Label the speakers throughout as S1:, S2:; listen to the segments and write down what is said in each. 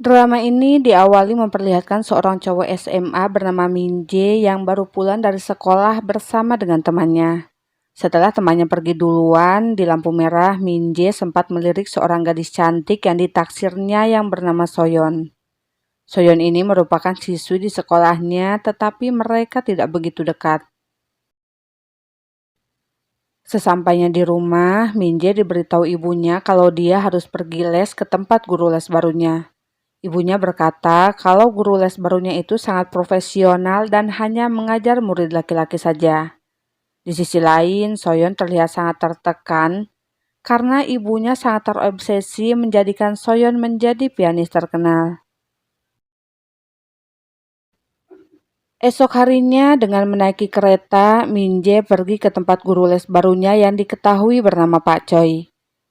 S1: Drama ini diawali memperlihatkan seorang cowok SMA bernama Min Jae yang baru pulang dari sekolah bersama dengan temannya. Setelah temannya pergi duluan, di lampu merah, Min Jae sempat melirik seorang gadis cantik yang ditaksirnya yang bernama Soyeon. Soyeon ini merupakan siswi di sekolahnya, tetapi mereka tidak begitu dekat. Sesampainya di rumah, Min Jae diberitahu ibunya kalau dia harus pergi les ke tempat guru les barunya. Ibunya berkata kalau guru les barunya itu sangat profesional dan hanya mengajar murid laki-laki saja. Di sisi lain, Soyeon terlihat sangat tertekan karena ibunya sangat terobsesi menjadikan Soyeon menjadi pianis terkenal. Esok harinya dengan menaiki kereta, Min Jae pergi ke tempat guru les barunya yang diketahui bernama Pak Choi.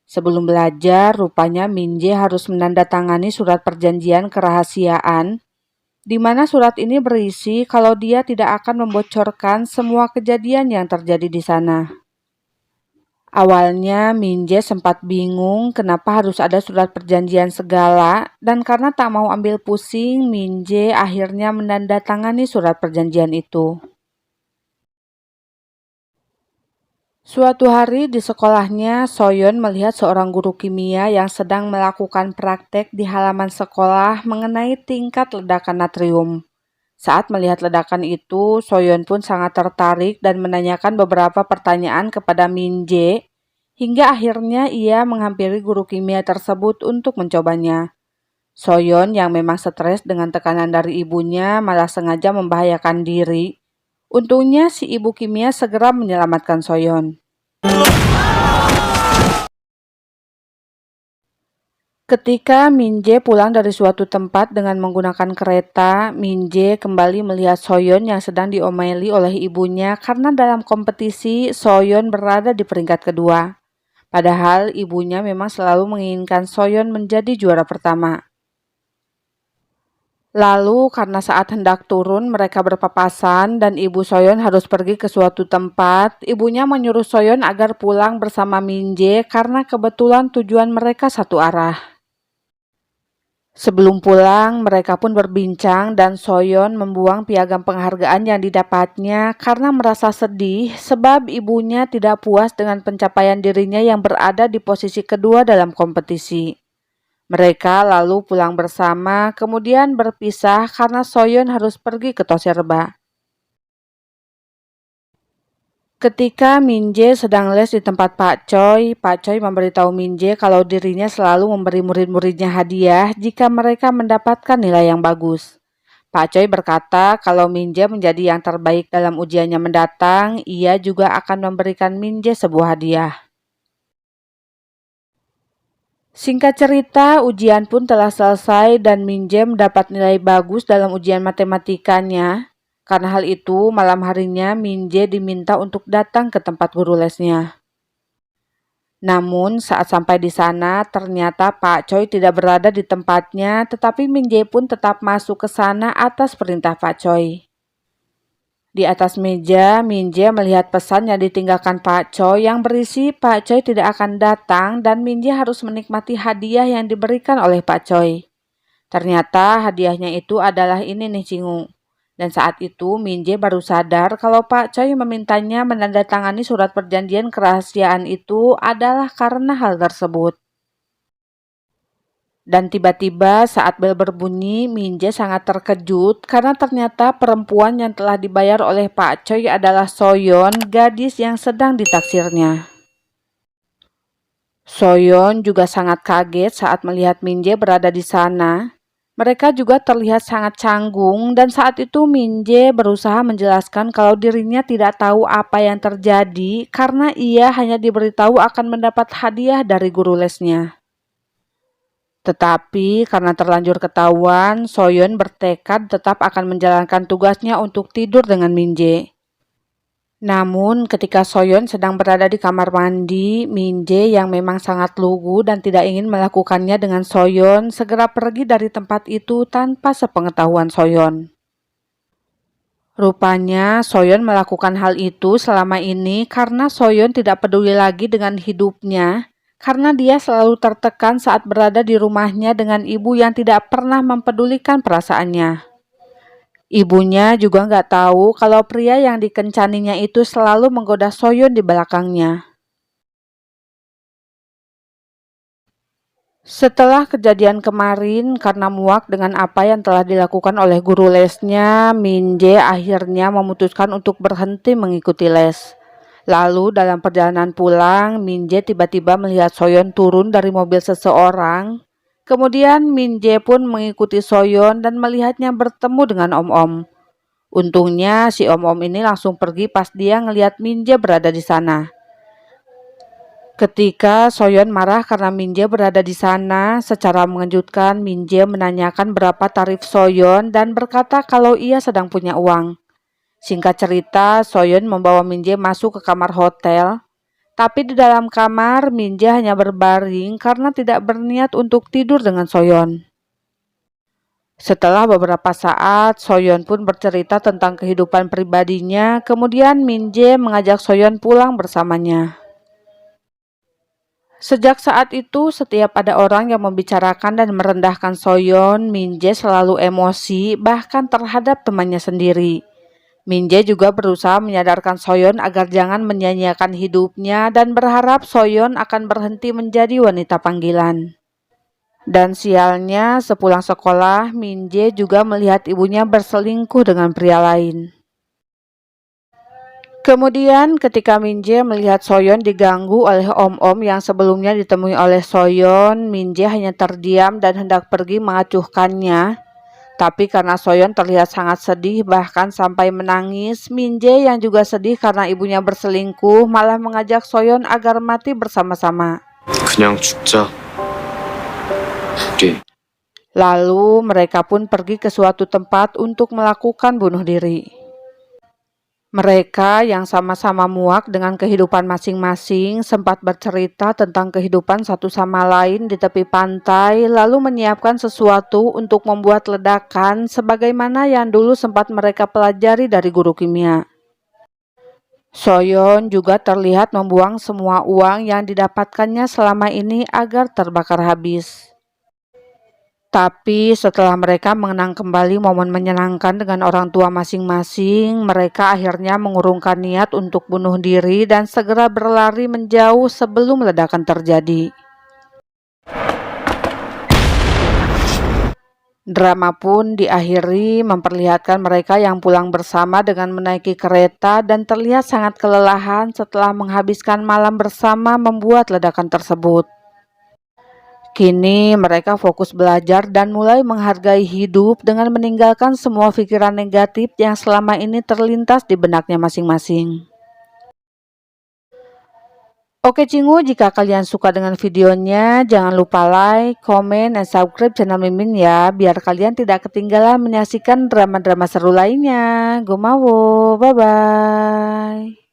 S1: Sebelum belajar, rupanya Min Jae harus menandatangani surat perjanjian kerahasiaan, di mana surat ini berisi kalau dia tidak akan membocorkan semua kejadian yang terjadi di sana. Awalnya Min Jae sempat bingung kenapa harus ada surat perjanjian segala, dan karena tak mau ambil pusing, Min Jae akhirnya menandatangani surat perjanjian itu. Suatu hari di sekolahnya, Soyeon melihat seorang guru kimia yang sedang melakukan praktek di halaman sekolah mengenai tingkat ledakan natrium. Saat melihat ledakan itu, Soyeon pun sangat tertarik dan menanyakan beberapa pertanyaan kepada Min Jae, hingga akhirnya ia menghampiri guru kimia tersebut untuk mencobanya. Soyeon yang memang stres dengan tekanan dari ibunya malah sengaja membahayakan diri. Untungnya si ibu kimia segera menyelamatkan Soyeon. Ketika Min Jae pulang dari suatu tempat dengan menggunakan kereta, Min Jae kembali melihat Soyeon yang sedang diomeli oleh ibunya karena dalam kompetisi Soyeon berada di peringkat kedua. Padahal ibunya memang selalu menginginkan Soyeon menjadi juara pertama. Lalu karena saat hendak turun mereka berpapasan dan ibu Soyeon harus pergi ke suatu tempat, ibunya menyuruh Soyeon agar pulang bersama Min Jae karena kebetulan tujuan mereka satu arah. Sebelum pulang, mereka pun berbincang dan Soyeon membuang piagam penghargaan yang didapatnya karena merasa sedih sebab ibunya tidak puas dengan pencapaian dirinya yang berada di posisi kedua dalam kompetisi. Mereka lalu pulang bersama, kemudian berpisah karena Soyeon harus pergi ke Toserba. Ketika Min Jae sedang les di tempat Pak Choi memberitahu Min Jae kalau dirinya selalu memberi murid-muridnya hadiah jika mereka mendapatkan nilai yang bagus. Pak Choi berkata kalau Min Jae menjadi yang terbaik dalam ujiannya mendatang, ia juga akan memberikan Min Jae sebuah hadiah. Singkat cerita, ujian pun telah selesai dan Min Jae mendapat nilai bagus dalam ujian matematikanya. Karena hal itu, malam harinya Min Jae diminta untuk datang ke tempat guru lesnya. Namun, saat sampai di sana, ternyata Pak Choi tidak berada di tempatnya, tetapi Min Jae pun tetap masuk ke sana atas perintah Pak Choi. Di atas meja, Min Jae melihat pesan yang ditinggalkan Pak Choi yang berisi Pak Choi tidak akan datang dan Min Jae harus menikmati hadiah yang diberikan oleh Pak Choi. Ternyata hadiahnya itu adalah ini nih Cingu. Dan saat itu Min Jae baru sadar kalau Pak Choi memintanya menandatangani surat perjanjian kerahasiaan itu adalah karena hal tersebut. Dan tiba-tiba saat bel berbunyi, Min Jae sangat terkejut karena ternyata perempuan yang telah dibayar oleh Pak Choi adalah Soyeon, gadis yang sedang ditaksirnya. Soyeon juga sangat kaget saat melihat Min Jae berada di sana. Mereka juga terlihat sangat canggung dan saat itu Min Jae berusaha menjelaskan kalau dirinya tidak tahu apa yang terjadi karena ia hanya diberitahu akan mendapat hadiah dari guru lesnya. Tetapi karena terlanjur ketahuan, Soyeon bertekad tetap akan menjalankan tugasnya untuk tidur dengan Min Jae. Namun ketika Soyeon sedang berada di kamar mandi, Min Jae yang memang sangat lugu dan tidak ingin melakukannya dengan Soyeon segera pergi dari tempat itu tanpa sepengetahuan Soyeon. Rupanya Soyeon melakukan hal itu selama ini karena Soyeon tidak peduli lagi dengan hidupnya karena dia selalu tertekan saat berada di rumahnya dengan ibu yang tidak pernah mempedulikan perasaannya. Ibunya juga nggak tahu kalau pria yang dikencaninya itu selalu menggoda Soyeon di belakangnya. Setelah kejadian kemarin, karena muak dengan apa yang telah dilakukan oleh guru lesnya, Min Jae akhirnya memutuskan untuk berhenti mengikuti les. Lalu dalam perjalanan pulang, Min Jae tiba-tiba melihat Soyeon turun dari mobil seseorang. Kemudian Min Jae pun mengikuti Soyeon dan melihatnya bertemu dengan Om-Om. Untungnya si Om-Om ini langsung pergi pas dia ngelihat Min Jae berada di sana. Ketika Soyeon marah karena Min Jae berada di sana, secara mengejutkan Min Jae menanyakan berapa tarif Soyeon dan berkata kalau ia sedang punya uang. Singkat cerita, Soyeon membawa Min Jae masuk ke kamar hotel, tapi di dalam kamar Min Jae hanya berbaring karena tidak berniat untuk tidur dengan Soyeon. Setelah beberapa saat, Soyeon pun bercerita tentang kehidupan pribadinya, kemudian Min Jae mengajak Soyeon pulang bersamanya. Sejak saat itu, setiap ada orang yang membicarakan dan merendahkan Soyeon, Min Jae selalu emosi, bahkan terhadap temannya sendiri. Min Jae juga berusaha menyadarkan Soyeon agar jangan menyia-nyiakan hidupnya dan berharap Soyeon akan berhenti menjadi wanita panggilan. Dan sialnya, sepulang sekolah, Min Jae juga melihat ibunya berselingkuh dengan pria lain. Kemudian ketika Min Jae melihat Soyeon diganggu oleh Om-Om yang sebelumnya ditemui oleh Soyeon, Min Jae hanya terdiam dan hendak pergi mengacuhkannya. Tapi karena Soyeon terlihat sangat sedih bahkan sampai menangis, Min Jae yang juga sedih karena ibunya berselingkuh malah mengajak Soyeon agar mati bersama-sama.
S2: 그냥 죽자. 우리.
S1: Lalu mereka pun pergi ke suatu tempat untuk melakukan bunuh diri. Mereka yang sama-sama muak dengan kehidupan masing-masing sempat bercerita tentang kehidupan satu sama lain di tepi pantai, lalu menyiapkan sesuatu untuk membuat ledakan sebagaimana yang dulu sempat mereka pelajari dari guru kimia. Soyeon juga terlihat membuang semua uang yang didapatkannya selama ini agar terbakar habis. Tapi setelah mereka mengenang kembali momen menyenangkan dengan orang tua masing-masing, mereka akhirnya mengurungkan niat untuk bunuh diri dan segera berlari menjauh sebelum ledakan terjadi. Drama pun diakhiri memperlihatkan mereka yang pulang bersama dengan menaiki kereta dan terlihat sangat kelelahan setelah menghabiskan malam bersama membuat ledakan tersebut. Kini mereka fokus belajar dan mulai menghargai hidup dengan meninggalkan semua pikiran negatif yang selama ini terlintas di benaknya masing-masing. Oke Cingu, jika kalian suka dengan videonya, jangan lupa like, komen, dan subscribe channel Mimin ya, biar kalian tidak ketinggalan menyaksikan drama-drama seru lainnya. Gomawo, bye-bye.